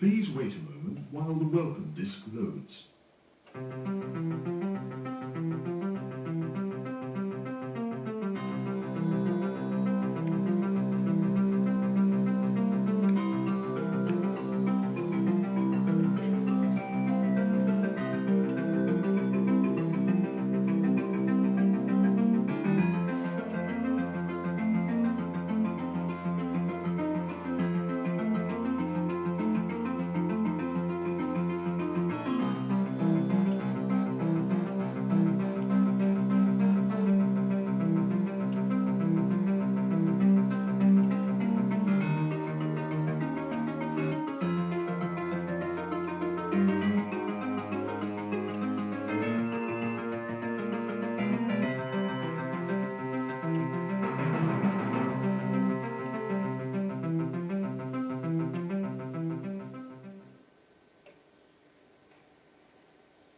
Please wait a moment while the welcome disc loads.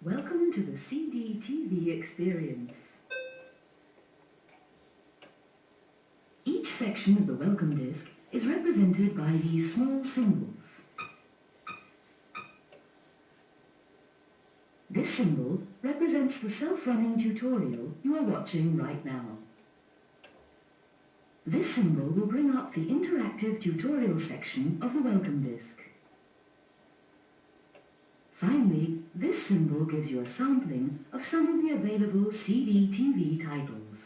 Welcome to the CDTV experience. Each section of the welcome disc is represented by these small symbols. This symbol represents the self-running tutorial you are watching right now. This symbol will bring up the interactive tutorial section of the welcome disc. Finally, this symbol gives you a sampling of some of the available CDTV titles.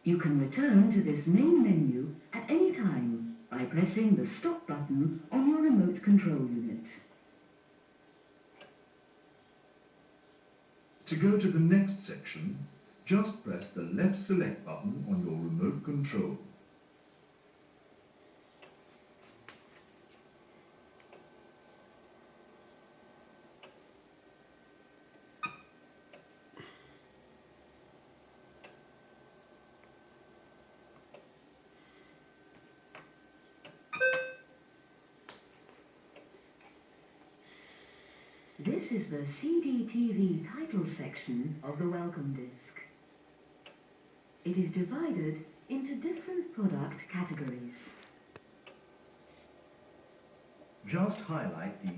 You can return to this main menu at any time by pressing the stop button on your remote control unit. To go to the next section, just press the left select button on your remote control. This is the CDTV title section of the welcome disc. It is divided into different product categories. Just highlight the